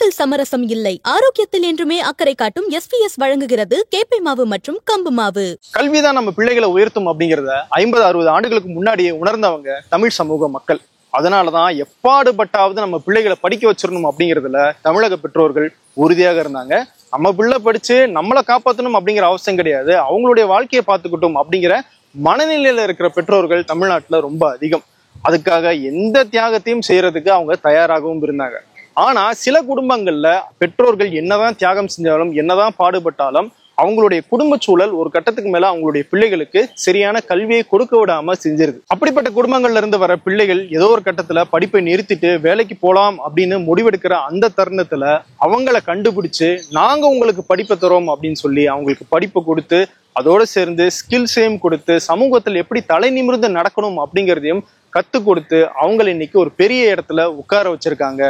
தரத்தில் சமரசம் இல்லை. ஆரோக்கியத்தில் என்றுமே அக்கறை காட்டும் SVS வழங்குகிறது கேப்பை மாவு மற்றும் கம்பு மாவு. கல்விதான் நம்ம பிள்ளைகளை உயர்த்தும் அப்படிங்கிறத 50-60 ஆண்டுகளுக்கு முன்னாடியே உணர்ந்தவங்க தமிழ் சமூக மக்கள். அதனாலதான் எப்பாடுபட்டாவது நம்ம பிள்ளைகளை படிக்க வச்சிடணும் அப்படிங்கிறதுல தமிழக பெற்றோர்கள் உறுதியாக இருந்தாங்க. நம்ம பிள்ளை படிச்சு நம்மளை காப்பாற்றணும் அப்படிங்கிற அவசியம் கிடையாது, அவங்களுடைய வாழ்க்கையை பார்த்துக்கிட்டோம் அப்படிங்கிற மனநிலையில இருக்கிற பெற்றோர்கள் தமிழ்நாட்டுல ரொம்ப அதிகம். அதுக்காக எந்த தியாகத்தையும் செய்யறதுக்கு அவங்க தயாராகவும் இருந்தாங்க. ஆனா சில குடும்பங்கள்ல பெற்றோர்கள் என்னதான் தியாகம் செஞ்சாலும் என்னதான் பாடுபட்டாலும் அவங்களுடைய குடும்ப சூழல் ஒரு கட்டத்துக்கு மேல அவங்களுடைய பிள்ளைகளுக்கு சரியான கல்வியை கொடுக்க விடாம செஞ்சிருது. அப்படிப்பட்ட குடும்பங்கள்ல இருந்து வர பிள்ளைகள் ஏதோ ஒரு கட்டத்துல படிப்பை நிறுத்திட்டு வேலைக்கு போலாம் அப்படின்னு முடிவெடுக்கிற அந்த தருணத்துல அவங்கள கண்டுபிடிச்சு நாங்க உங்களுக்கு படிப்பை தரோம் அப்படின்னு சொல்லி அவங்களுக்கு படிப்பை கொடுத்து அதோட சேர்ந்து ஸ்கில்ஸையும் கொடுத்து சமூகத்தில் எப்படி தலை நிமிர்ந்து நடக்கணும் அப்படிங்கிறதையும் கத்து கொடுத்து அவங்களை இன்னைக்கு ஒரு பெரிய இடத்துல உட்கார வச்சிருக்காங்க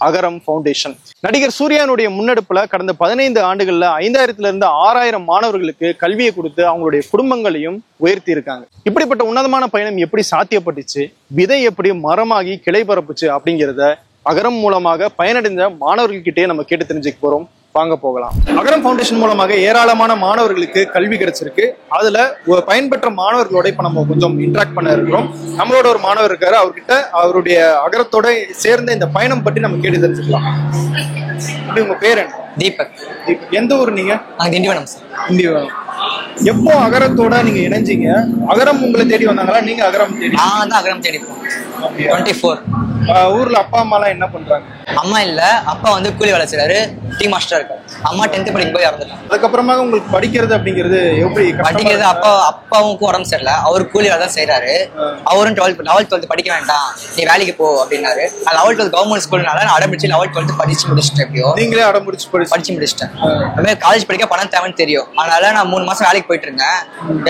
அகரம் ஃபவுண்டேஷன். நடிகர் சூர்யானுடைய முன்னெடுப்புல கடந்த 15 ஆண்டுகள்ல 5000 இருந்து 6000 மாணவர்களுக்கு கல்வியை கொடுத்து அவங்களுடைய குடும்பங்களையும் உயர்த்தி இருக்காங்க. இப்படிப்பட்ட உன்னதமான பயணம் எப்படி சாத்தியப்பட்டுச்சு, விதை எப்படி மரமாகி கிளை பரப்புச்சு அப்படிங்கிறத அகரம் மூலமாக பயனடைந்த மாணவர்கள்கிட்டே நம்ம கேட்டு தெரிஞ்சுக்க போறோம். வாங்க போகலாம். அகரம் ஃபவுண்டேஷன் மூலமாக ஏராளமான மாணவர்களுக்கு கல்வி கிடைச்சிருக்கு. அதுல பயன்பெற்ற மாணவர்களோட இப்ப நம்ம கொஞ்சம் இன்ட்ராக்ட் பண்ண இருக்கிறோம். நம்மளோட ஒரு மாணவர் இருக்காரு, அவர்கிட்ட அவருடைய அகரத்தோட சேர்ந்த இந்த பயணம் பற்றி நம்ம கேட்டு தெரிஞ்சுக்கலாம். உங்க பேர் என்ன? தீபக். எந்த ஊர் நீங்க? திண்டிவனம் சார். திண்டிவனம். எப்போ அகரத்தோட நீங்க இணைஞ்சீங்க? அகரம் உங்களை தேடி வந்தாங்களா, நீங்க அகரம் தேடி? நான் தான் அகரம் தேடி இருக்கோம். 24. ஊர்ல அப்பா அம்மா எல்லாம் என்ன பண்றாங்க? அம்மா இல்ல, அப்பா வந்து கூலி வேலை செய்யறாரு, டீ மாஸ்டரா இருக்காரு. அம்மா 10th படிக்கும் போது இறந்துட்டாங்க. அதுக்கப்புறமா உங்களுக்கு படிக்கிறது அப்படிங்கிறது எப்படி? படிக்கிறது அப்பாவுக்கும் உடம்பு சரியில்லை, அவரு கூலி வேலை தான் செய்யறாரு. அவரும் 12th படிக்க வேண்டாம், நீ வேலைக்கு போ அப்படின்னாரு. நான் 11th 12th கவர்மெண்ட் ஸ்கூல்னால நான் அடம்பிடிச்சு 11th 12th படிச்சு முடிச்சிட்டேன். எப்படியோ நீங்களே அடம்பிடிச்சு படிச்சு முடிச்சிட்டேன். அதுமாதிரி காலேஜ் படிக்க பணம் தேவைன்னு தெரியும், அதனால நான் 3 மாசம் வேலைக்கு போயிட்டு இருந்தேன்.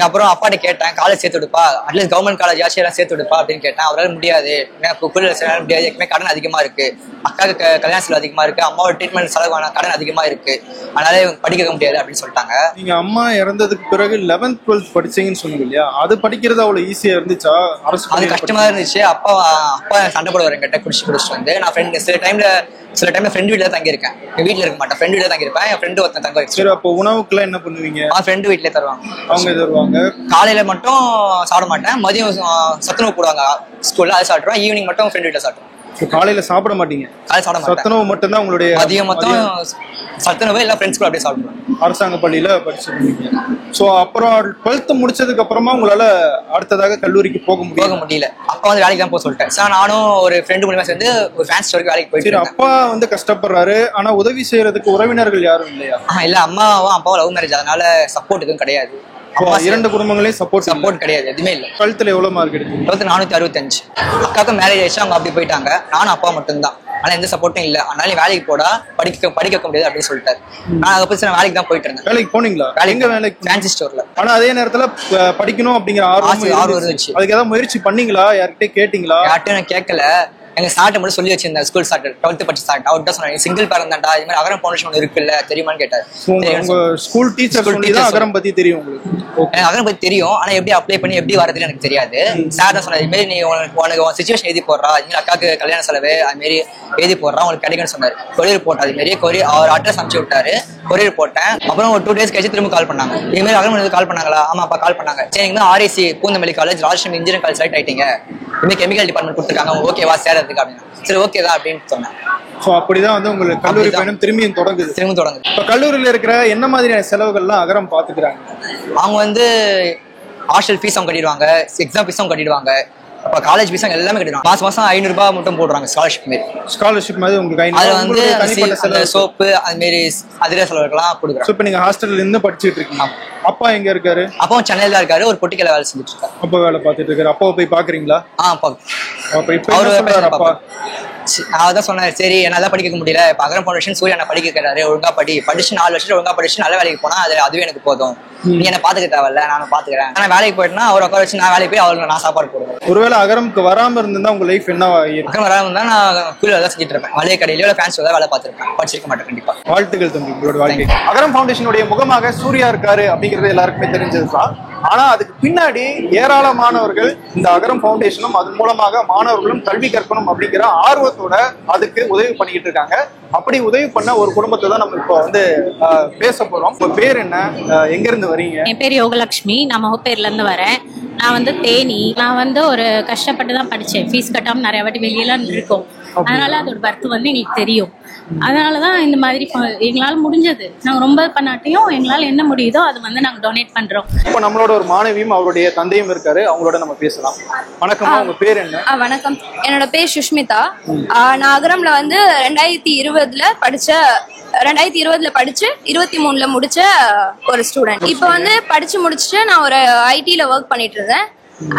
அப்புறம் அப்பாட்ட கேட்டேன், காலேஜ் சேர்த்து விடுப்பா, அட்லீஸ்ட் கவர்மெண்ட் காலேஜ் ஆச்சு எல்லாம் சேர்த்து விடுப்பா அப்படின்னு கேட்டேன். அவரால் முடியாது, கூலி வேலை செய்ய முடியாது, எப்பவுமே கடன் அதிகமா இருக்கு, அக்காவுக்கு கல்யாண செலவு அதிகமா இருக்கு, அம்மாவோட ட்ரீட்மெண்ட் செலவான கடன் அதிகமா இருக்கு, அதனால படிக்க முடியாது அப்படின்னு சொல்லிட்டாங்க. நீங்க அம்மா இறந்ததுக்கு பிறகு 11th 12th படிச்சீங்கன்னு சொன்னீங்க இல்லையா, அது படிக்கிறது அவ்வளவு ஈஸியா இருந்துச்சா? அது கஷ்டமா இருந்துச்சு. அப்பா சண்டை போடுவார் என்கிட்ட, குடிச்சிட்டு வந்து. நான் சில டைம்ல ஃப்ரெண்ட் வீட்டுல தங்கியிருக்கேன். என் வீட்டுல இருக்க மாட்டேன், ஃப்ரெண்ட் வீட்டுல தங்கியிருப்பேன். என் ஃப்ரெண்டு ஒருத்தன் தங்க வச்சு. அப்போ உணவுக்குலாம் என்ன பண்ணுவீங்க? ஃப்ரெண்டு வீட்லயே தருவாங்க. அவங்க தருவாங்க. காலையில மட்டும் சாப்பிட மாட்டேன், மதியம் சத்துணவு போடுவாங்க ஸ்கூல்ல, அது சாப்பிடுவேன். ஈவினிங் மட்டும் ஃப்ரெண்ட் வீட்டுல சாப்பிடுவேன். காலையில சாப்பிட மாட்டீங்க? காலையில சாப்பிட மாட்டேன், சத்துணவு மட்டும் தான் உங்களுடைய? மதியம் மொத்தம் சத்துணவு எல்லாம் ஃப்ரெண்ட்ஸ் கூட அப்படியே சாப்பிடுவேன். அரசாங்க பள்ளியில படிச்சிருக்கீங்க. சோ அப்புறம் 12th முடிச்சதுக்கு அப்புறமா உங்களால அடுத்ததாக கல்லூரிக்கு போக முடியல. அப்பா வந்து வேலைக்கு தான் போக சொல்லிட்டேன் சார். நானும் ஒரு ஃப்ரெண்டு மூலமா சேர்ந்து ஒரு ஃபேன்சி ஸ்டோருக்கு வேலைக்கு போயிட்டு. அப்பா வந்து கஷ்டப்படுறாரு, ஆனா உதவி செய்யறதுக்கு உறவினர்கள் யாரும் இல்லையா? இல்ல, அப்பாவும் லவ் மேரேஜ், அதனால சப்போர்ட் எதுவும் கிடையாது. இரண்டு குடும்பங்களையும் சப்போர்ட் கிடையாது, எதுவுமே இல்ல. 12th எவ்வளவு மார்க் எடுத்தீங்க? 465. அக்காவுக்கு மேரேஜ் ஆயிடுச்சு, அவங்க அப்படி போயிட்டாங்க. நானும் அப்பா மட்டும்தான், ஆனா எந்த சப்போர்ட்டும் இல்ல. அதனால நீ வேலைக்கு போடா, படிக்க முடியாது அப்படின்னு சொல்லிட்டாரு. நான் அதுக்கப்புறம் நான் வேலைக்கு தான் போயிட்டு இருந்தேன். வேலைக்கு போனீங்களா? வேலைக்கு ஃபேன்சி ஸ்டோர்ல. ஆனா அதே நேரத்துல படிக்கணும் அப்படிங்கிற ஆர்வம் இருந்துச்சு. அதுக்கு ஏதாவது முயற்சி பண்ணீங்களா? யார்கிட்ட கேட்டீங்களா? யார்கிட்ட நான் கேட்கல. எங்க ஸ்டார்ட் மட்டும் சொல்லி வச்சிருந்தேன், ஸ்கூல் ஸ்டார்ட் 12th படிச்சு ஸ்டார்ட். அவர் தான் சொன்னாங்க, சிங்கிள் பேரண்ட் தான்டா, இது மாதிரி அகரம் ஃபவுண்டேஷன் ஒன்று இருக்குல்ல, தெரியுமான்னு கேட்டாரு. உங்க ஸ்கூல் டீச்சர் தான் அகரம் பத்தி தெரியும் உங்களுக்கு? எனக்கு அகரம் பத்தி தெரியும், ஆனா எப்படி அப்ளை பண்ணி எப்படி வரதுன்னு எனக்கு தெரியாது. சார் தான் சொன்னார், இது மாதிரி நீ உனக்கு சிச்சுவேஷன் எழுதி போடுறா, இது அக்காவுக்கு கல்யாண செலவு அது மாதிரி எழுதி போடுறா, உங்களுக்கு கிடைக்குன்னு சொன்னாரு. கொரியர் போட்டேன், அது மாதிரி அவர் அட்ரஸ் அனுப்பிச்சு விட்டாரு, கொரியர் போட்டேன். அப்புறம் ஒரு 2 days கழிச்சு திரும்ப கால் பண்ணாங்க, இது மாதிரி அகரம் கால் பண்ணாங்களா? ஆமா அப்பா கால் பண்ணாங்க. சரி, நீங்க RIC பூந்தமல்லி காலேஜ் ராஜ்யம் இன்ஜினியரிங் காலேஜ் செலக்ட் ஆயிட்டீங்க, இதுமாதிரி கெமிக்கல் டிபார்ட்மெண்ட் கொடுத்துருக்காங்க, ஓகேவா சேரதுக்கு அப்படின்னு. சரி ஓகேதான் அப்படின்னு சொன்னேன். சோ அப்படிதான் வந்து உங்களுக்கு கல்லூரி பயணம் திரும்பியும் தொடங்குது. இப்ப கல்லூரியில இருக்கிற என்ன மாதிரியான செலவுகள்லாம் அகரம் பாத்துக்கிறாங்க? அவங்க வந்து ஹாஸ்டல் ஃபீஸ் அவங்க கட்டிடுவாங்க, எக்ஸாம் ஃபீஸ் அவங்க கட்டிடுவாங்க, அப்ப காலேஜ் ஃபீஸ் எல்லாமே கட்டிடுவாங்க. மாசம் 500 ரூபாய் மட்டும் போடுறாங்க ஸ்காலர்ஷிப் மாதிரி. உங்களுக்கு அது வந்து சோப்பு அது மாதிரி அதிரே செலவுகள்லாம் கொடுக்குறாங்க. இப்ப நீங்க ஹாஸ்டல்ல இருந்து படிச்சுட்டு இருக்கீங்க. அப்பா எங்க இருக்காரு? அப்பாவும் சென்னையில தான் இருக்காரு, ஒரு பொட்டிக்கல வேலை செஞ்சுட்டு இருக்காரு. அப்பா வேலை பார்த்துட்டு இருக்காரு. அப்பாவை போய் பாக்குறீங்களா? அதான் சொன்னாரு, சரி என்னால படிக்க முடியல, இப்ப அகரம் ஃபவுண்டேஷன் சூர்யா என்ன படிக்க வைக்கிறாரு, ஒழுங்கா படிச்சு 4 வருஷம் ஒழுங்கா படிச்சு நல்ல வேலைக்கு போனா அதுவே எனக்கு போதும், நீ என்ன பாத்துக்க தேவையில்ல, நானும் பாத்துக்கிறேன். ஆனா வேலைக்கு போயிட்டுனா அவர் உட்கார வச்சு நான் வேலைக்கு போய் அவருக்கு நான் சாப்பாடு போடுவேன். ஒருவேளை அகரம்க்கு வராம இருந்தா உங்க லைஃப் என்ன? அகரம் வராம இருந்தா நான் கூலி வேலை செஞ்சுட்டு இருப்பேன், மளிகை கடையில ஃபேன்சி வேலை பார்த்திருப்பேன், படிச்சிருக்க மாட்டேன் கண்டிப்பா. வாழ்த்துக்கள் தம்பி உங்களோட வாழ்க்கை. அகரம் ஃபவுண்டேஷனுடைய முகமாக சூர்யா இருக்காரு அப்படிங்கிறது எல்லாருக்குமே தெரிஞ்சதுதான். ஆனா அதுக்கு பின்னாடி ஏராளமானவர்கள் இந்த அகரம் ஃபவுண்டேஷனும் அதன் மூலமாக மாணவர்களும் கல்வி கற்கணும் அப்படிங்கிற ஆர்வத்தோட அதுக்கு உதவி பண்ணிக்கிட்டு இருக்காங்க. அப்படி உதவி பண்ண ஒரு குடும்பத்தை தான் நம்ம இப்போ வந்து பேச போறோம். உங்க பேர் என்ன, எங்க இருந்து வரீங்க? என் பேர் யோகலட்சுமி, நான் முகப்பேர்ல இருந்து வரேன். நான் வந்து தேனி. நான் வந்து ஒரு கஷ்டப்பட்டு தான் படித்தேன். ஃபீஸ் கட்டாமல் நிறைய வாட்டி வெளியெல்லாம் இருக்கும். அதனால அதோட பர்த் வந்து எங்களுக்கு தெரியும். அதனாலதான் இந்த மாதிரி எங்களால் முடிஞ்சது, நாங்க ரொம்ப பண்ணாட்டையும் எங்களால் என்ன முடியுதோ அது வந்து நாங்க டொனேட் பண்றோம். இப்போ நம்மளோட ஒரு மாணவியும் அவருடைய தந்தையும் இருக்காரு, அவங்களோட நம்ம பேசலாம். வணக்கம், உங்க பேர் என்ன? வணக்கம், என்னோட பேர் சுஷ்மிதா. நான் அகரம்ல வந்து 2020 படிச்சு 23 முடிச்ச ஒரு ஸ்டூடெண்ட். இப்போ வந்து படிச்சு முடிச்சுட்டு நான் ஒரு ஐடில ஒர்க் பண்ணிட்டு இருந்தேன்.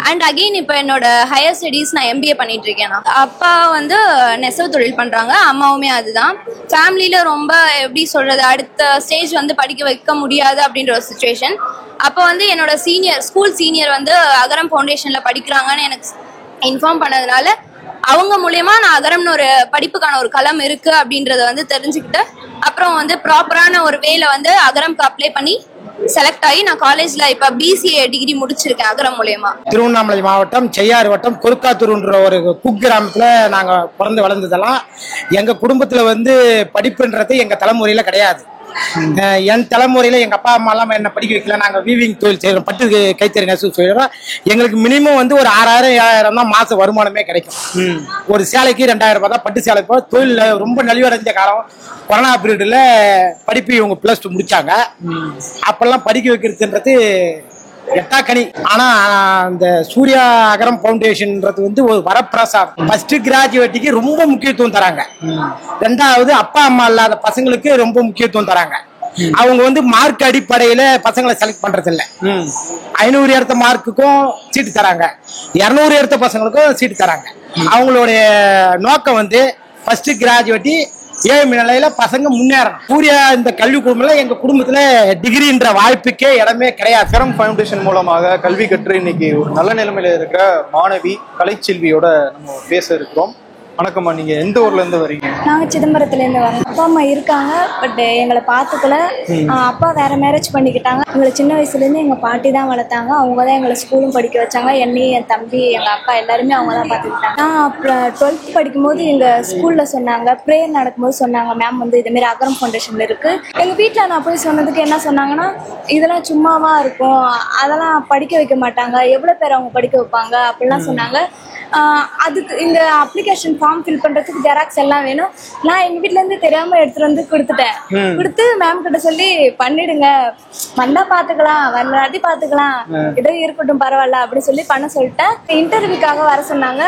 அண்ட் அகெயின் இப்போ என்னோட ஹையர் ஸ்டடீஸ் நான் MBA பண்ணிட்டு இருக்கேன். அப்பா வந்து நெசவு தொழில் பண்றாங்க, அம்மாவுமே அதுதான். ஃபேமிலியில ரொம்ப எப்படி சொல்றது, அடுத்த ஸ்டேஜ் வந்து படிக்க வைக்க முடியாது அப்படின்ற ஒரு சுச்சுவேஷன். அப்போ வந்து என்னோட ஸ்கூல் சீனியர் வந்து அகரம் ஃபவுண்டேஷன்ல படிக்கிறாங்கன்னு எனக்கு இன்ஃபார்ம் பண்ணதுனால அவங்க மூலியமா நான் அகரம்னு ஒரு படிப்புக்கான ஒரு களம் இருக்கு அப்படின்றத வந்து தெரிஞ்சுக்கிட்டு அப்புறம் வந்து ப்ராப்பரான ஒரு வேல வந்து அகரம்க்கு அப்ளை பண்ணி செலக்ட் ஆகி நான் காலேஜ்ல இப்ப BCA டிகிரி முடிச்சிருக்கேன் அகரம் மூலியமா. திருவண்ணாமலை மாவட்டம் செய்யாறு வட்டம் கொருக்காத்தூர்ன்ற ஒரு குக்கிராமத்துல நாங்க பிறந்து வளர்ந்ததெல்லாம். எங்க குடும்பத்துல வந்து படிப்புன்றது எங்க தலைமுறையில கிடையாது. என் தலைமுறையில எங்க அப்பா அம்மா எல்லாம் என்ன படிக்க வைக்கல. நாங்க வீவிங் தொழில் செய்யறோம், பட்டு கைத்தறி நெசவு செய்யறோம். எங்களுக்கு மினிமம் வந்து ஒரு 6000-7000 தான் மாச வருமானமே கிடைக்கும். ஒரு சேலைக்கு 2000 ரூபாய் தான் பட்டு சேலை. தொழில் ரொம்ப நலிவடைஞ்ச காலம் கொரோனா பீரியட்ல படிப்பு இவங்க +2 முடிச்சாங்க. அப்பெல்லாம் படிக்க வைக்கிறதுன்றது எட்டாக்கணி. ஆனா இந்த சூர்யா அகரம் ஃபவுண்டேஷன்ன்றது வந்து ஒரு வரப்பிரசாதம். ஃபர்ஸ்ட் கிராஜுவேட்டுக்கு ரொம்ப முக்கியத்துவம் தராங்க. ரெண்டாவது அப்பா அம்மா இல்லாத பசங்களுக்கு ரொம்ப முக்கியத்துவம் தராங்க. அவங்க வந்து மார்க் அடிப்படையில பசங்களை செலக்ட் பண்றது இல்ல. 500 எடுத்த மார்க்குக்கும் சீட்டு தராங்க, 200 எடுத்த பசங்களுக்கும் சீட்டு தராங்க. அவங்களுடைய நோக்கம் வந்து ஃபர்ஸ்ட் கிராஜுவேட்டி ஏழு நிலையில பசங்க முன்னேறணும். சூர்யா இந்த கல்வி குடும்பத்துல எங்க குடும்பத்துல டிகிரின்ற வாய்ப்புக்கே இடமே கிடையாது. அகரம் ஃபவுண்டேஷன் மூலமாக கல்வி கற்று இன்னைக்கு ஒரு நல்ல நிலைமையில இருக்கிற மாணவி கலைச்செல்வியோட நம்ம பேச இருக்கிறோம். வணக்கம்மா, நீங்க எந்த ஊர்ல இருந்து வரீங்க? நாங்க சிதம்பரத்துல இருந்து வரோம். அப்பா அம்மா இருக்காங்க, பட் எங்களை பார்த்துக்கல. அப்பா வேற மேரேஜ் பண்ணிக்கிட்டாங்க. எங்களை சின்ன வயசுல இருந்து எங்க பாட்டி தான் வளர்த்தாங்க. அவங்க தான் எங்களை ஸ்கூலும் படிக்க வச்சாங்க. என்னையும் என் தம்பி எங்க அக்கா எல்லாருமே அவங்க தான் பார்த்துக்கிட்டாங்க. நான் அப்புறம் 12th படிக்கும்போது எங்க ஸ்கூல்ல சொன்னாங்க, ப்ரேயர் நடக்கும்போது சொன்னாங்க, மேம் வந்து இது மாதிரி அகரம் ஃபவுண்டேஷன்ல இருக்கு. எங்க வீட்டுல நான் போய் சொன்னதுக்கு என்ன சொன்னாங்கன்னா, இதெல்லாம் சும்மாவா இருக்கும், அதெல்லாம் படிக்க வைக்க மாட்டாங்க, எவ்வளவு பேர் அவங்க படிக்க வைப்பாங்க அப்படிலாம் சொன்னாங்க. அதுக்கு இந்த அப்ளிகேஷன் ஃபார்ம் ஃபில் பண்றதுக்கு ஜெராக்ஸ் எல்லாம் வேணும். நான் எங்க வீட்ல இருந்து தெரியாம எடுத்துட்டு வந்து கொடுத்து மேம் கிட்ட சொல்லி பண்ணிடுங்க, வந்தா பாத்துக்கலாம், வரலாட்டி பாத்துக்கலாம், ஏதோ இருக்கட்டும் பரவாயில்ல அப்படி சொல்லி பண்ண சொல்லிட்டேன். இன்டர்வியூக்காக வர சொன்னாங்க.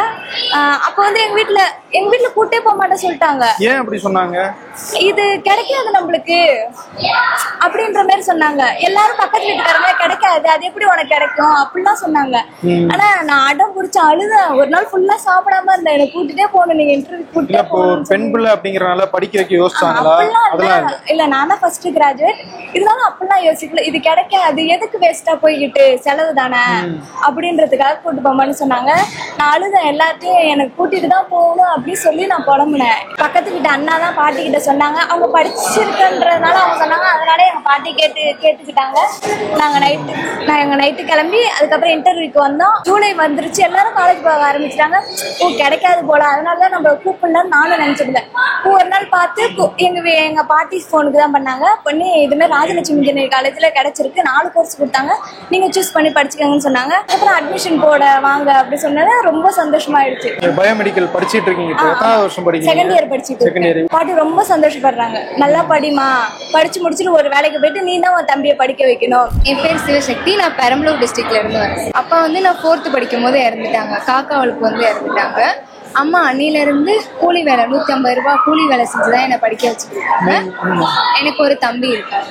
அப்ப வந்து எங்க வீட்டுல கூட்டே போக மாட்டேன் சொல்லிட்டாங்க. ஏன் அப்படி சொன்னாங்க? இது கிடைக்காது நம்மளுக்கு அப்படின்ற மாதிரி சொன்னாங்க. எல்லாரும் பக்கத்து வீட்டுக்காரங்க கிடைக்காது, அது எப்படி உனக்கு கிடைக்கும் அப்படிலாம் சொன்னாங்க. ஆனா நான் அடம் பிடிச்ச அழுதேன். ஒரு நாள் ஃபுல்லா சாப்பிடாம இருந்தேன். எனக்கு கூட்டிட்டே போகணும், நீங்க இன்டர்வியூ கூட்டிட்டே போகணும். பெண் பிள்ளை அப்படிங்கறனால படிக்க வைக்க யோசிச்சாங்களா? இல்ல, நான் தான் ஃபர்ஸ்ட் கிராஜுவேட். இருந்தாலும் அப்படிலாம் யோசிக்கல. இது கிடைக்காது, எதுக்கு வேஸ்டா போய்கிட்டு, செலவு தானே அப்படின்றதுக்காக கூட்டு போமான்னு சொன்னாங்க. நான் அழுதேன். எல்லாத்தையும் எனக்கு கூட்டிட்டு தான் போகணும் அப்படின்னு சொல்லி நான் புலம்புனேன். பக்கத்து வீட்டு அண்ணா தான் பாட்டி கிட்ட சொன்னாங்க. அவங்க படிச்சிருக்கன்றதுனால அவங்க சொன்னாங்க. அதனால எங்க பாட்டி கேட்டுக்கிட்டாங்க. நாங்க நைட்டு கிளம்பி அதுக்கப்புறம் இன்டர்வியூக்கு வந்தோம். ஜூலை வந்துருச்சு, எல்லாரும் காலேஜ் போக ஆரம்பிச்சிட்டாங்க. கிடைக்காது போல, அதனாலதான் நம்ம கூப்பிடலாம் நானும் நினைச்சிருந்தேன். ஒரு நாள் பார்த்து எங்க பாட்டி போனுக்கு தான் பண்ணாங்க. பண்ணி இதுமாதிரி ராஜலட்சுமி இன்ஜினியரிங் காலேஜ்ல கிடைச்சிருக்கு, 4 கோர்ஸ் கொடுத்தாங்க, நீங்க சூஸ் பண்ணி படிச்சுக்கங்கன்னு சொன்னாங்க. அப்புறம் அட்மிஷன் போட வாங்க அப்படி சொன்னது ரொம்ப சந்தோஷமாயிடுச்சு. பயோமெடிக்கல் படிச்சிட்டு இருக்கீங்க, எத்தனாவது வருஷம் படிக்கிறீங்க? செகண்ட் இயர் படிச்சுட்டு. பாட்டி ரொம்ப சந்தோஷப்படுறாங்க. நல்லா படிமா, படிச்சு முடிச்சுட்டு ஒரு வேலைக்கு போயிட்டு நீ தான் உன் தம்பியை படிக்க வைக்கணும். என் பேர் சிவசக்தி, நான் பெரம்பலூர் டிஸ்ட்ரிக்ட்ல இருந்து வரேன். அப்பா வந்து நான் 4th படிக்கும் போது இறந்துட்டாங்க. காக்காவளுக்கு வந்து இறந்துட்டாங்க. அம்மா அன்னில இருந்து கூலி வேலை 150 ரூபாய் கூலி வேலை செஞ்சுதான் என்னை படிக்க வச்சுட்டு இருக்காங்க. எனக்கு ஒரு தம்பி இருக்காரு.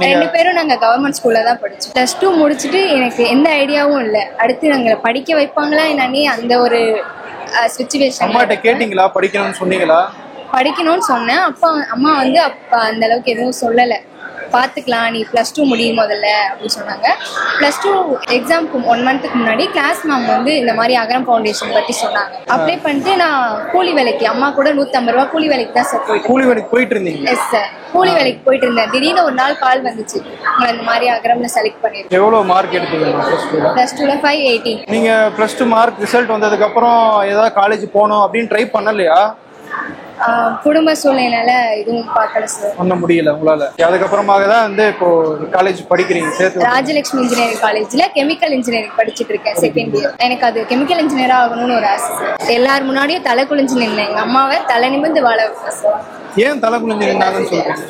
2 பேரும் நாங்க கவர்மெண்ட் ஸ்கூல்ல தான் படிச்சோம். +2 முடிச்சுட்டு எனக்கு எந்த ஐடியாவும் இல்லை அடுத்து நாங்களை படிக்க வைப்பாங்களா என்னன்னே அந்த ஒரு சிச்சுவேஷன். அம்மாட்ட கேட்டீங்களா? படிக்கணும்னு சொன்னீங்களா? படிக்கணும்னு சொன்னேன். அம்மா வந்து அப்ப அந்த அளவுக்கு எதுவும் சொல்லலை. பார்த்துக்கலாம், நீ +2 முடியும் முதல்ல அப்படின்னு சொன்னாங்க. +2 எக்ஸாமுக்கு 1 மந்த்துக்கு முன்னாடி கிளாஸ் மேம் வந்து இந்த மாதிரி அகரம் ஃபவுண்டேஷன் பற்றி சொன்னாங்க. அப்ளை பண்ணிட்டு நான் கூலி வேலைக்கு, அம்மா கூட 150 ரூபா கூலி வேலைக்கு தான் சார் போயிட்டு. கூலி வேலைக்கு போயிட்டு இருந்தீங்க? எஸ் சார், கூலி வேலைக்கு போயிட்டு இருந்தேன். திடீர்னு ஒரு நாள் கால் வந்துச்சு, உங்களை இந்த மாதிரி அகரம்ல செலக்ட் பண்ணிருக்கேன். எவ்வளவு மார்க் எடுத்தீங்க +2ல 580. நீங்க +2 மார்க் ரிசல்ட் வந்ததுக்கு அப்புறம் ஏதாவது காலேஜ் போகணும் அப்படின்னு ட்ரை பண்ணலையா? குடும்ப சூழ்நிலையில இதுவும் பார்க்கல சார், பண்ண முடியல உங்களால. அதுக்கப்புறமாக தான் வந்து இப்போ காலேஜ் படிக்கிறீங்க. சேர்த்து ராஜலட்சுமி இன்ஜினியரிங் காலேஜ்ல கெமிக்கல் இன்ஜினியரிங் படிச்சுட்டு இருக்கேன், செகண்ட் இயர். எனக்கு அது கெமிக்கல் இன்ஜினியரா ஆகணும்னு ஒரு ஆசை சார். எல்லாரும் முன்னாடியும் தலை குளிஞ்சு நின்னேன், எங்க அம்மாவை தலை நிமிர்ந்து வாழ வைப்பேன் சார். ஏன் தலை குளிஞ்சு நின்னாங்கன்னு சொல்றீங்க?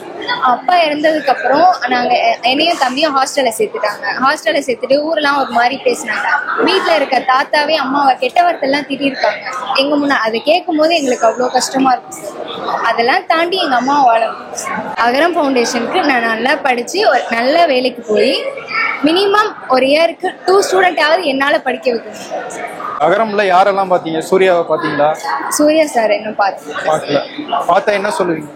அப்பா இறந்ததுக்கு அப்புறம் நாங்க என்னையும் தம்பியும் ஹாஸ்டல்ல சேர்த்துட்டாங்க. ஹாஸ்டல்ல சேர்த்துட்டு ஊர்லாம் ஒரு மாதிரி பேசினாங்க. வீட்டுல இருக்க தாத்தாவே அம்மாவை கெட்ட வார்த்தை எல்லாம் திட்டிருக்காங்க எங்க முன்னா. அதை கேட்கும் போது எங்களுக்கு அவ்வளவு கஷ்டமா இருக்கும் சார். அதெல்லாம் தாண்டி எங்க அம்மா வாழ அகரம் ஃபவுண்டேஷனுக்கு நான் நல்லா படிச்சு ஒரு நல்ல வேலைக்கு போய் மினிமம் ஒரு இயருக்கு 2 ஸ்டூடெண்டாவது என்னால படிக்க வைக்கணும். அகரம்ல யாரெல்லாம் பாத்தீங்க? சூர்யாவை பாத்தீங்களா? சூர்யா சார் இன்னும் பார்க்கல. பார்த்தா என்ன சொல்லுவீங்க?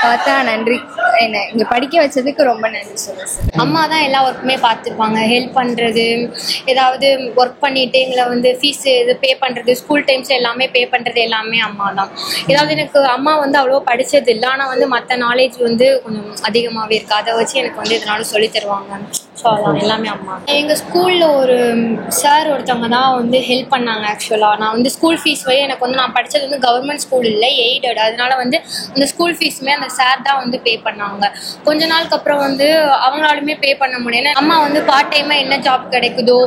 பார்த்தா நன்றி, என்ன இங்க படிக்க வச்சதுக்கு ரொம்ப நன்றி சொல்லுங்க சார். அம்மா தான் எல்லா ஒர்க்குமே பார்த்துருப்பாங்க. ஹெல்ப் பண்ணுறது, ஏதாவது ஒர்க் பண்ணிட்டு எங்களை வந்து ஃபீஸ் இது பே பண்ணுறது, ஸ்கூல் டைம்ஸ் எல்லாமே பே பண்ணுறது எல்லாமே அம்மா தான். ஏதாவது எனக்கு அம்மா வந்து அவ்வளோ படித்தது இல்லை, ஆனால் வந்து மற்ற நாலேஜ் வந்து கொஞ்சம் அதிகமாகவே இருக்குது. அதை வச்சு எனக்கு வந்து இதனால சொல்லி தருவாங்க. ஸோ அதான் எல்லாமே அம்மா. எங்கள் ஸ்கூலில் ஒரு சார் ஒருத்தவங்க தான் வந்து ஹெல்ப் பண்ணாங்க. ஆக்சுவலாக நான் வந்து ஸ்கூல் ஃபீஸ் எனக்கு வந்து நான் படித்தது வந்து கவர்மெண்ட் ஸ்கூல் இல்லை, எய்டட். அதனால வந்து அந்த ஸ்கூல் ஃபீஸுமே அந்த சார் தான் வந்து பே பண்ணாங்க. கொஞ்ச நாளுக்கு அப்புறம் வந்து அவங்களாலுமே பே பண்ண முடியல. அம்மா வந்து பார்ட் டைமாக என்ன ஜாப் கிடைக்குதோ,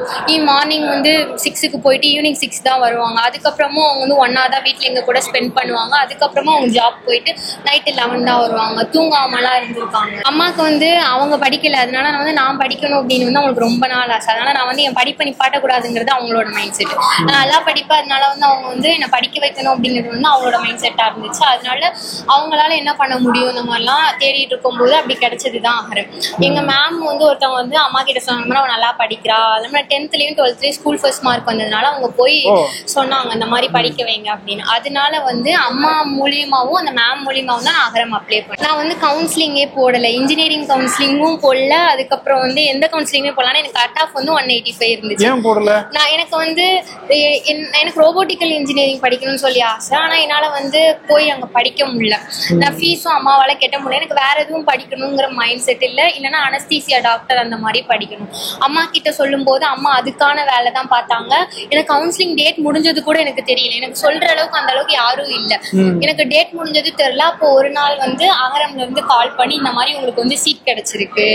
மார்னிங் வந்து 6க்கு போயிட்டு ஈவினிங் 6 தான் வருவாங்க. அதுக்கப்புறமும் அவங்க வந்து 1 hour தான் வீட்டில் எங்கள் கூட ஸ்பெண்ட் பண்ணுவாங்க. அதுக்கப்புறமா அவங்க ஜாப் போயிட்டு நைட்டு 11 தான் வருவாங்க. தூங்காமலாம் இருந்திருக்காங்க. அம்மாவுக்கு வந்து அவங்க படிக்கல, அதனால நான் வந்து நான் படிக்கணும் அப்படின்னு வந்து அவங்களுக்கு ரொம்ப நாள் ஆசை. அதனால நான் வந்து என் படிப்பை நிப்பாட்டக்கூடாதுங்கிறது அவங்களோட மைண்ட் செட். நான் நல்லா படிப்பேன், அதனால வந்து அவங்க வந்து என்னை படிக்க வைக்கணும் அப்படிங்கிறது வந்து அவங்களோட மைண்ட் செட்டாக இருந்துச்சு. அதனால அவங்களால என்ன பண்ண முடியும் இந்த மாதிரிலாம் தேடிட்டு இருக்கும்போது அப்படி கிடைச்சது தான் அகரம். எங்கள் மேம் வந்து ஒருத்தவங்க வந்து அம்மா கிட்ட சொன்னாங்க, அவன் நல்லா படிக்கிறா, அது மாதிரி 10th-லயும் 12th-லயும் ஸ்கூல் ஃபர்ஸ்ட் மார்க் வந்ததுனால அவங்க போய் சொன்னாங்க இந்த மாதிரி படிக்க வைங்க அப்படின்னு. அதனால வந்து அம்மா மூலியமாகவும் அந்த மேம் மூலியமாகவும் தான் நான் அகரம் அப்ளை பண்ணேன். நான் வந்து கவுன்சிலிங்கே போடலை, இன்ஜினியரிங் கவுன்சிலிங்கும் போடல, அதுக்கப்புறம் வந்து எந்த கவுன்சிலிங்குமே போடலாம். எனக்கு கட் ஆஃப் வந்து 185 இருந்துச்சு. நான் எனக்கு வந்து எனக்கு ரோபோட்டிக்கல் இன்ஜினியரிங் படிக்கணும்னு சொல்லி ஆசை, ஆனால் என்னால் வந்து போய் அங்கே படிக்க முடியல. நான் ஃபீஸும் அம்மாவால் கட்ட முடியல. எனக்கு வேற எதுவும் படிக்கணுங்கிற மைண்ட் செட் இல்லை. இல்லைன்னா அனஸ்தீசியா டாக்டர் அந்த மாதிரி படிக்கணும். அம்மா கிட்ட சொல்லும் போது அம்மா அதுக்கான வேலை தான் பார்த்தாங்க. எனக்கு கவுன்சிலிங் டேட் முடிஞ்சது கூட எனக்கு தெரியல. எனக்கு சொல்ற அளவுக்கு அந்த அளவுக்கு யாரும் இல்லை. எனக்கு டேட் முடிஞ்சது தெரியல. அப்போ ஒரு நாள் வந்து அகரம்ல இருந்து கால் பண்ணி இந்த மாதிரி உங்களுக்கு வந்து சீட் கிடைச்சிருக்கு,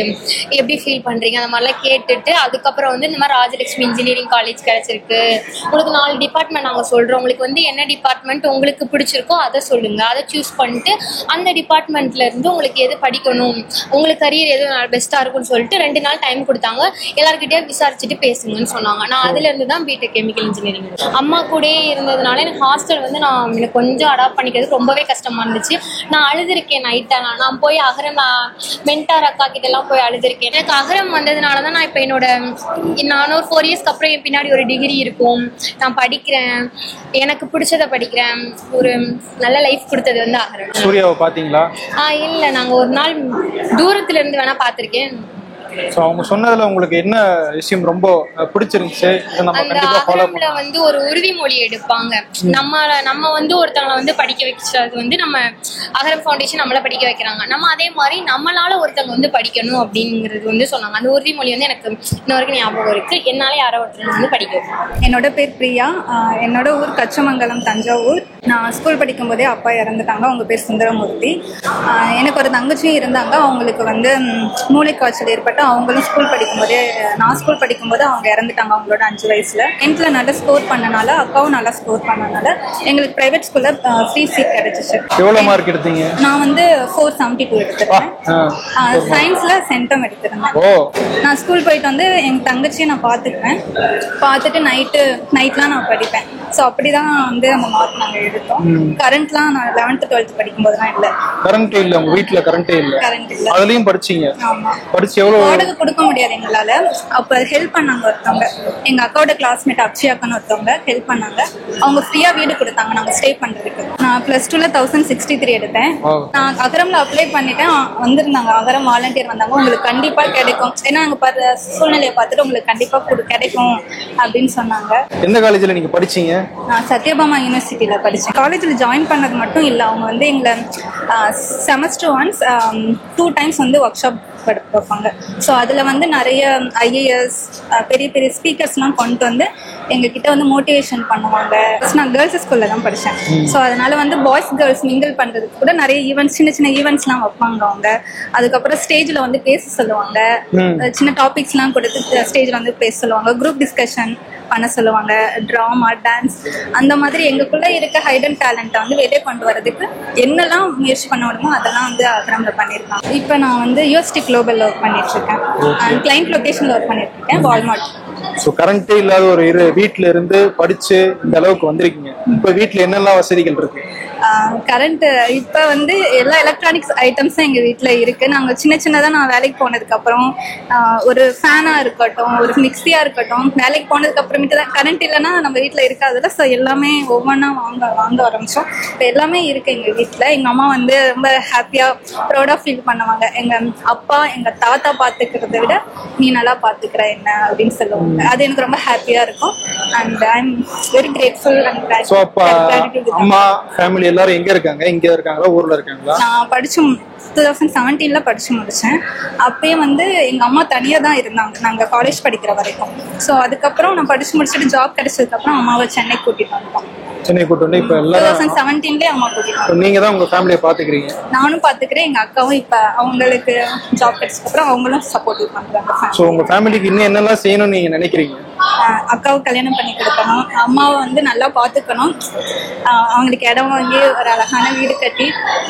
எப்படி ஃபீல் பண்றீங்க அந்த மாதிரிலாம் கேட்டுட்டு, அதுக்கப்புறம் வந்து இந்த மாதிரி ராஜலட்சுமி இன்ஜினியரிங் காலேஜ் கிடைச்சிருக்கு, உங்களுக்கு 4 டிபார்ட்மெண்ட் நாங்கள் சொல்றோம், உங்களுக்கு வந்து என்ன டிபார்ட்மெண்ட் உங்களுக்கு பிடிச்சிருக்கோ அதை சொல்லுங்க, அதை சூஸ் பண்ணிட்டு அந்த டிபார்ட்மெண்ட்ல இருந்து உங்களுக்கு எது படிக்கணும், உங்களுக்கு கரியர் எது பெஸ்டா இருக்கும்னு சொல்லிட்டு 2 நாள் டைம் கொடுத்தாங்க. எல்லார்கிட்டயே விசாரிச்சுட்டு பேசுங்கன்னு சொன்னாங்க. நான் அதுல இருந்து தான் பிடெக் கெமிக்கல் இன்ஜினியரிங். அம்மா கூட இருந்ததுனால எனக்கு ஹாஸ்டல் வந்து எனக்கு கொஞ்சம் அடாப்ட் பண்ணிக்கிறது ரொம்பவே கஷ்டமா இருந்துச்சு. நான் அழுதுருக்கேன் நைட்டா. நான் போய் அகரம் மென்டார் அக்கா கிட்ட எல்லாம் போய் அழுதுருக்கேன். எனக்கு அகரம் வந்ததுனால தான் நான் இப்போ நான் ஒரு 4 இயர்ஸ்க்கு அப்புறம் என் பின்னாடி ஒரு டிகிரி இருக்கும், நான் படிக்கிறேன், எனக்கு பிடிச்சதை படிக்கிறேன், ஒரு நல்ல லைஃப் கொடுத்தது வந்து அகரம். சூர்யாவை பாத்தீங்களா? இல்ல, நாங்க ஒரு நாள் தூரத்துல இருந்து வேணா பாத்திருக்கேன். அவங்க சொன்னதுல உங்களுக்கு என்ன விஷயம் ரொம்ப பிடிச்சிருந்துச்சு? அந்த அகரம்ல வந்து ஒரு உறுதிமொழி எடுப்பாங்க. நம்ம வந்து ஒருத்தவங்களை வந்து படிக்க வச்சது வந்து நம்ம அகரம் ஃபவுண்டேஷன் நம்மள படிக்க வைக்கிறாங்க, நம்ம அதே மாதிரி நம்மளால ஒருத்தவங்க வந்து படிக்கணும் அப்படிங்கிறது வந்து சொன்னாங்க. அந்த உறுதிமொழி வந்து எனக்கு இன்ன வரைக்கும் ஞாபகம் இருக்கு. என்னால யாரோ ஒருத்தவங்க வந்து படிக்க வைக்கணும். என்னோட பேர் பிரியா. என்னோட ஊர் கச்சமங்கலம், தஞ்சாவூர். நான் ஸ்கூல் படிக்கும் போதே அப்பா இறந்துட்டாங்க. அவங்க பேர் சுந்தரமூர்த்தி. எனக்கு ஒரு தங்கச்சியும் இருந்தாங்க. அவங்களுக்கு வந்து மூளை காய்ச்சல் ஏற்பட்டு அவங்களும் ஸ்கூல் படிக்கும்போதே, நான் ஸ்கூல் படிக்கும்போது அவங்க இறந்துட்டாங்க அவங்களோட 5 வயசுல. 10th நல்லா ஸ்கோர் பண்ணனால, அக்காவும் நல்லா ஸ்கோர் பண்ணனால எங்களுக்கு பிரைவேட் ஸ்கூல்ல ஃப்ரீ சீட் கிடைச்சிச்சு. எவ்வளவு மார்க் எடுத்தீங்க? நான் வந்து 472 எடுத்திருக்கேன். சயின்ஸ்ல சென்டம் எடுத்திருந்தேன். நான் ஸ்கூல் போயிட்டு வந்து எங்க தங்கச்சியை நான் பார்த்துட்டு நைட்லாம் நான் படிப்பேன். ஸோ அப்படிதான் வந்து அந்த மார்க் நாங்க எடுத்தோம். கரண்ட்லாம் நான் 11th 12th படிக்கும் போதுலாம் இல்ல. கரண்ட் இல்ல உங்க வீட்ல? கரண்டே இல்ல. கரண்ட் இல்ல. அதுலயும் படிச்சீங்க? ஆமா. படிச்சு எவ்வளவு வாடகை கொடுக்க முடியாது எங்களால. அப்ப ஹெல்ப் பண்ணாங்க ஒருத்தவங்க, எங்க அக்காவோட கிளாஸ்மேட் அக்ஷயாக்கன்னு ஒருத்தவங்க ஹெல்ப் பண்ணாங்க. அவங்க ஃப்ரீயா வீடு கொடுத்தாங்க நாங்க ஸ்டே பண்றதுக்கு. நான் +2ல 1063 எடுத்தேன். நான் அகரம்ல அப்ளை பண்ணிட்டேன். வந்திருந்தாங்க அகரம் வாலண்டியர் வந்தாங்க. உங்களுக்கு கண்டிப்பா கிடைக்கும், ஏன்னா அங்க சூழ்நிலையை பார்த்துட்டு உங்களுக்கு கண்டிப்பா கிடைக்கும் அப்படின்னு சொன்னாங்க. எந்த காலேஜ்ல நீங்க படிச்சீங்க? நான் சத்யபாமா யூனிவர்சிட்டியில படிச்சேன். காலேஜ்ல ஜாயின் பண்ணது மட்டும் இல்ல, அவங்க வந்து எங்களை செமஸ்டர் ஒன்ஸ் 2 times வந்து ஒர்க் ஷாப் வைப்பாங்க. ஸோ அதில் வந்து நிறைய IAS பெரிய பெரிய ஸ்பீக்கர்ஸ்லாம் கொண்டு வந்து எங்ககிட்ட வந்து மோட்டிவேஷன் பண்ணுவாங்க. நான் கேர்ள்ஸ் ஸ்கூலில் தான் படித்தேன். ஸோ அதனால வந்து பாய்ஸ் கேர்ள்ஸ் மிங்கிள் பண்ணுறதுக்கு கூட நிறைய ஈவெண்ட்ஸ், சின்ன சின்ன ஈவெண்ட்ஸ்லாம் வைப்பாங்க அவங்க. அதுக்கப்புறம் ஸ்டேஜில் வந்து பேச சொல்லுவாங்க, சின்ன டாபிக்ஸ்லாம் கொடுத்து ஸ்டேஜில் வந்து பேச சொல்லுவாங்க, குரூப் டிஸ்கஷன் பண்ண சொல்லுவாங்க, ட்ராமா, டான்ஸ், அந்த மாதிரி எங்களுக்குள்ள இருக்க ஹைடன் டேலண்ட்டை வந்து வெளியே கொண்டு வரதுக்கு என்னெல்லாம் முயற்சி பண்ண முடியுமோ அதெல்லாம் வந்து அகரம்ல பண்ணியிருக்காங்க. இப்போ நான் வந்து UST குளோபல்ல ஒர்க் பண்ணிட்டு இருக்கேன். கிளைண்ட் லொகேஷன்ல ஒர்க் பண்ணிட்டு இருக்கேன், வால்மார்ட். ஸோ கரண்டே இல்லாத ஒரு வீட்டில இருந்து படிச்சு இந்த அளவுக்கு வந்திருக்கீங்க. இப்போ வீட்டில் என்னெல்லாம் வசதிகள் இருக்கு? கரண்ட் இப்போ வந்து எல்லா எலக்ட்ரானிக்ஸ் ஐட்டம்ஸும் எங்கள் வீட்டில் இருக்குது. நாங்கள் சின்ன சின்னதாக நான் வேலைக்கு போனதுக்கப்புறம் ஒரு ஃபேனாக இருக்கட்டும், ஒரு மிக்ஸியாக இருக்கட்டும், வேலைக்கு போனதுக்கப்புறமேட்டு தான் கரண்ட் இல்லைன்னா நம்ம வீட்டில் இருக்காதுல்ல. ஸோ எல்லாமே ஒவ்வொன்றா வாங்க ஆரம்பித்தோம். இப்போ எல்லாமே இருக்குது எங்கள் வீட்டில். எங்கள் அம்மா வந்து ரொம்ப ஹாப்பியாக ப்ரௌடாக ஃபீல் பண்ணுவாங்க. எங்கள் அப்பா எங்கள் தாத்தா பார்த்துக்கிறத விட நீ நல்லா பார்த்துக்கிற என்ன அப்படின்னு சொல்லுவாங்க. அது எனக்கு ரொம்ப ஹாப்பியாக இருக்கும். And I am very grateful and gratitude. அம்மா ஃபேமிலி எல்லாரும் எங்க இருக்காங்க? இங்க இருக்காங்களா, ஊர்ல இருக்காங்களா? நான் படிச்சு 2017ல படிச்சு முடிச்சேன். அப்பயே வந்து எங்க அம்மா தனியா தான் இருந்தாங்க நாங்க காலேஜ் படிக்கிற வரைக்கும். ஸோ அதுக்கப்புறம் நான் படிச்சு முடிச்சுட்டு ஜாப் கிடைச்சதுக்கு அப்புறம் அம்மாவை சென்னை கூட்டிட்டு வந்தோம். சென்னை கூட்டு வந்து இப்ப எல்லாரும் 2017ல அம்மா கூட்டிட்டு. நீங்க தான் உங்க ஃபேமிலியை பாத்துக்கிறீங்க? நானும் பாத்துக்கிறேன், எங்க அக்காவும் இப்ப அவங்களுக்கு ஜாப் கிடைச்சதுக்கு அப்புறம் அவங்களும் சப்போர்ட் பண்றாங்க. ஸோ உங்க ஃபேமிலிக்கு இன்னும் என்னெல்லாம் செய்யணும்னு நீங்க நினைக்கிறீங்க? அக்காவுக்கு கல்யாணம் பண்ணி கொடுக்கணும், அம்மாவை வந்து நல்லா பார்த்துக்கணும், அவங்களுக்கு இடம் வாங்கி ஒரு அழகான வீடு கட்டி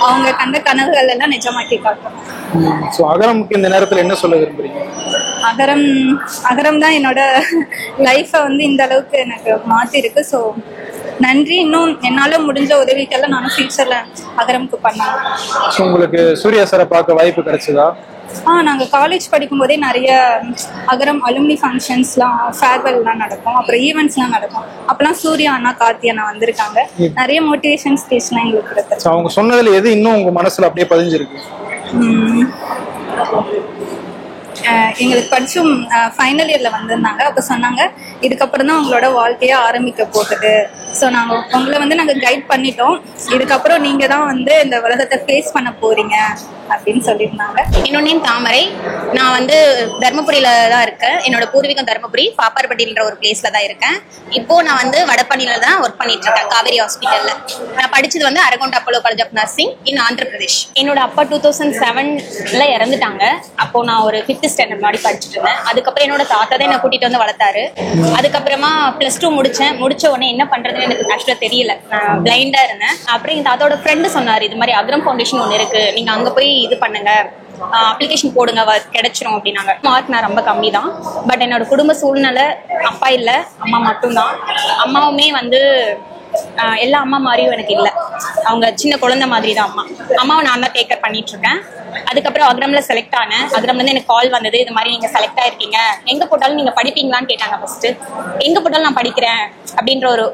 அவங்க கண்ட கனவுகள் எல்லாம் நிஜமாக்கி காட்டணும். ஸோ அகரமுக்கு இந்த நேரத்தில் என்ன சொல்ல விரும்புறீங்க? அகரம் தான் என்னோட லைஃப்பை வந்து இந்த அளவுக்கு எனக்கு மாற்றிருக்கு. ஸோ நன்றி. இன்னும் என்னால் முடிஞ்ச உதவிக்கெல்லாம் நானும் ஃபியூச்சரில் அகரமுக்கு பண்ணேன். ஸோ உங்களுக்கு சூர்யா சாரை பார்க்க வாய்ப்பு கிடைச்சதா? நாங்கள் காலேஜ் படிக்கும்போதே நிறைய அகரம் அலுமினி ஃபங்க்ஷன்ஸ்லாம், ஃபேர்வெல்லாம் நடக்கும், அப்புறம் ஈவெண்ட்ஸ்லாம் நடக்கும். அப்போலாம் சூர்யா அண்ணா, கார்த்தி அண்ணா வந்திருக்காங்க. நிறைய மோட்டிவேஷன் ஸ்பீச்லாம் எங்களுக்கு கொடுத்தாங்க. அவங்க சொன்னதில் எது இன்னும் உங்கள் மனசில் அப்படியே பதிஞ்சிருக்கு? எங்களுக்கு படிச்சும் ஃபைனல் இயர்ல வந்திருந்தாங்க. அப்போ சொன்னாங்க இதுக்கப்புறம் தான் உங்களோட வாழ்க்கையா ஆரம்பிக்க போகுது. ஸோ உங்களை வந்து நாங்கள் கைட் பண்ணிட்டோம், இதுக்கப்புறம் நீங்க தான் வந்து இந்த உலகத்தை ஃபேஸ் பண்ண போறீங்க அப்படின்னு சொல்லியிருந்தாங்க. என்னோட நேம் தாமரை. நான் வந்து தர்மபுரியில தான் இருக்கேன். என்னோட பூர்வீகம் தர்மபுரி, பாப்பார்பட்டின்ற ஒரு பிளேஸ்ல தான் இருக்கேன். இப்போ நான் வந்து வடபழனியில தான் ஒர்க் பண்ணிட்டு இருக்கேன், காவேரி ஹாஸ்பிட்டல்ல. நான் படிச்சது வந்து Aragonda Apollo college of nursing in Andhra Pradesh. என்னோட அப்பா 2007ல இறந்துட்டாங்க. அப்போ நான் ஒரு 5th ஸ்டாண்டர்ட் முன்னாடி படிச்சுட்டு இருந்தேன். அதுக்கப்புறம் என்னோட தாத்தா தான் என்ன கூட்டிட்டு வந்து வளர்த்தாரு. அதுக்கப்புறமா +2 முடிச்சேன். முடிச்ச உடனே என்ன பண்றதுன்னு எனக்கு ஆக்சுவலா தெரியல, நான் பிளைண்டா இருந்தேன். அப்புறம் எங்க தாத்தாவோட ஃப்ரெண்டு சொன்னாரு, இது மாதிரி அக்ரம் ஃபவுண்டேஷன் ஒன்று இருக்கு, நீங்க அங்க போய் இது பண்ணுங்க, அப்ளிகேஷன் போடுங்க, கிடைச்சிரும் அப்படின்னாங்க. மார்க் நான் ரொம்ப கம்மி தான். பட் என்னோட குடும்ப சூழ்நிலை, அப்பா இல்லை, அம்மா மட்டும்தான். அம்மாவுமே வந்து எல்லா அம்மா மாதிரியும் எனக்கு இல்லை, அவங்க சின்ன குழந்தை மாதிரி தான் அம்மாவை நான் தான் டேக் கேர் பண்ணிட்டு இருக்கேன். அதுக்கப்புறம் அக்ரம்ல செலக்ட் ஆனேன். அக்ரம்ல இருந்து எனக்கு கால் வந்தது, இது மாதிரி நீங்க செலக்ட் ஆயிருக்கீங்க, எங்க போட்டாலும் நீங்க படிப்பீங்களான்னு கேட்டாங்க. ஃபர்ஸ்ட் எங்க போட்டாலும் நான் படிக்கிறேன் அப்படின்ற ஒரு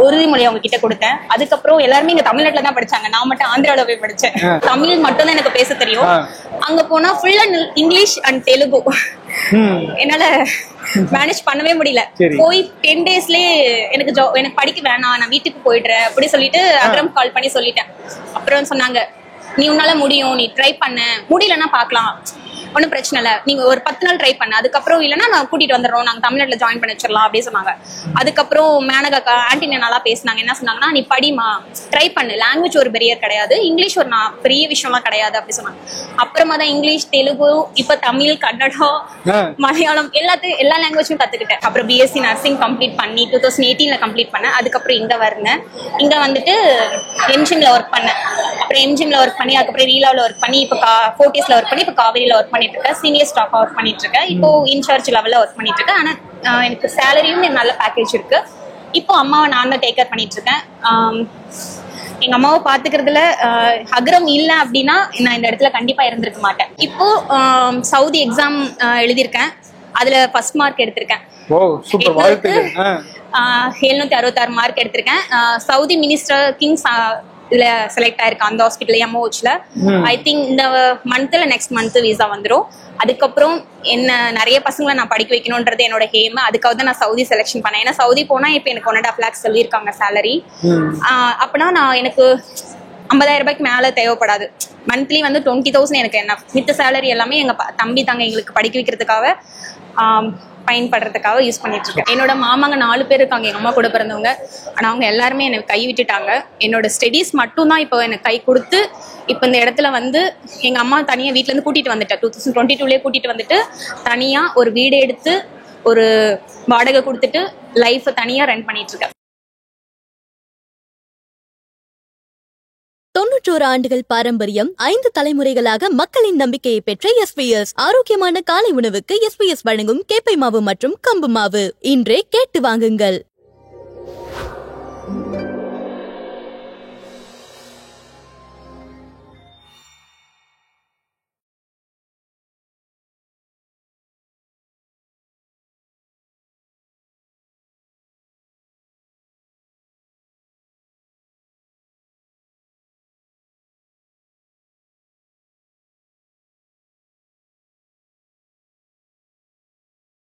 உறுதிமொழி அவங்க கிட்ட கொடுத்தேன். அதுக்கப்புறம் எல்லாருமே இங்க தமிழ்நாட்டுல தான் படிச்சாங்க, நான் மட்டும் ஆந்திராவில போய் படிச்சேன். தமிழ் மட்டும் தான் எனக்கு பேச தெரியும். அங்க போனா full and English and Telugu, என்னால மேனேஜ் பண்ணவே முடியல. போய் 10 daysலயே எனக்கு படிக்க வேணாம், நான் வீட்டுக்கு போயிடுறேன் அப்படி சொல்லிட்டு அக்ரம் கால் பண்ணி சொல்லிட்டேன். அப்புறம் சொன்னாங்க, நீ உன்னால முடியும், நீ ட்ரை பண்ண, முடியலன்னா பாக்கலாம், ஒன்றும் பிரச்சனை இல்லை, நீங்க ஒரு 10 நாள் ட்ரை பண்ண, அதுக்கப்புறம் இல்லைன்னா நான் கூட்டிட்டு வந்துடுறோம், நாங்க தமிழ்நாட்டில் ஜாயின் பண்ண வச்சிடலாம் அப்படின்னு சொன்னாங்க. அதுக்கப்புறம் மேனகா ஆன்டி நல்லா பேசினாங்க. என்ன சொன்னாங்கன்னா, நீ படிமா, ட்ரை பண்ணு, லாங்குவேஜ் ஒரு பெரியர் கிடையாது, இங்கிலீஷ் ஒரு பெரிய விஷயம்லாம் கிடையாது அப்படி சொன்னாங்க. அப்புறமா தான் இங்கிலீஷ், தெலுங்கு, இப்ப தமிழ், கன்னடம், மலையாளம் எல்லா லாங்குவேஜும் கத்துக்கிட்டேன். அப்புறம் BSc நர்சிங் கம்ப்ளீட் பண்ணி 2018ல கம்ப்ளீட் பண்ணேன். அதுக்கப்புறம் இங்க வந்தேன். இங்க வந்துட்டு எம்ஜிஎம்ல ஒர்க் பண்ணேன். அப்புறம் எம்ஜிஎம்ல ஒர்க் பண்ணி, அதுக்கப்புறம் ரீலாவில் ஒர்க் பண்ணி, இப்போ ஃபோர்ட்டிஸ்ல ஒர்க் பண்ணி, இப்போ காவேரியில ஒர்க் பண்ணிட்டு இருக்கேன். சீனியர் ஸ்டாஃபா ஒர்க் பண்ணிட்டு இருக்கேன். இப்போ இன்சார்ஜ் லெவல்ல ஒர்க் பண்ணிட்டு இருக்கேன். ஆனா எனக்கு சேலரியும் நல்ல பேக்கேஜ் இருக்கு. இப்போ அம்மாவை நான் தான் டேக் கேர் பண்ணிட்டு இருக்கேன். எங்க அம்மாவை பாத்துக்கிறதுல அகரம் இல்லை அப்படின்னா நான் இந்த இடத்துல கண்டிப்பா இருந்திருக்க மாட்டேன். இப்போ சவுதி எக்ஸாம் எழுதியிருக்கேன், அதுல ஃபர்ஸ்ட் மார்க் எடுத்திருக்கேன். 766 மார்க் எடுத்திருக்கேன். சவுதி மினிஸ்டர் கிங்ஸ் இதுல செலக்ட் ஆயிருக்கேன் அந்த ஹாஸ்பிட்டல் எம்ஓஹெச்ல. ஐ திங்க் இந்த மந்த்ல நெக்ஸ்ட் மந்த் விசா வந்துடும். அதுக்கப்புறம் என்ன நிறைய பசங்களை நான் படிக்க வைக்கணும்ன்றது என்னோட ஹேம். அதுக்காக தான் நான் சவுதி செலக்ஷன் பண்ணேன். ஏன்னா சவுதி போனா இப்ப எனக்கு 1.5 lakhs சொல்லியிருக்காங்க சேலரி. அப்பனா நான் எனக்கு 50,000 ரூபாய்க்கு மேல தேவைப்படாது. மந்த்லி வந்து 20,000 எனக்கு என்ன மித்த சேலரி எல்லாமே எங்க தம்பி தாங்க எங்களுக்கு படிக்க வைக்கிறதுக்காக பயன்படுறதுக்காக யூஸ் பண்ணிட்டு இருக்கேன். என்னோட மாமாங்க 4 பேர் இருக்காங்க எங்க அம்மா கூட பிறந்தவங்க. ஆனா அவங்க எல்லாருமே எனக்கு கை விட்டுட்டாங்க. என்னோட ஸ்டடீஸ் மட்டும் தான் இப்போ எனக்கு கை கொடுத்து இப்போ இந்த இடத்துல வந்து எங்க அம்மா தனியா வீட்டுல இருந்து கூட்டிட்டு வந்துட்டேன். 2022லயே கூட்டிட்டு வந்துட்டு தனியா ஒரு வீடு எடுத்து ஒரு வாடகை கொடுத்துட்டு லைஃப் தனியா ரன் பண்ணிட்டு இருக்கேன். 91 ஆண்டுகள் பாரம்பரியம், 5 தலைமுறைகளாக மக்களின் நம்பிக்கையை பெற்ற எஸ்பிஎஸ். ஆரோக்கியமான காலை உணவுக்கு எஸ்பிஎஸ் வழங்கும் கேப்பை மாவு மற்றும் கம்பு மாவு. இன்றே கேட்டு வாங்குங்கள்.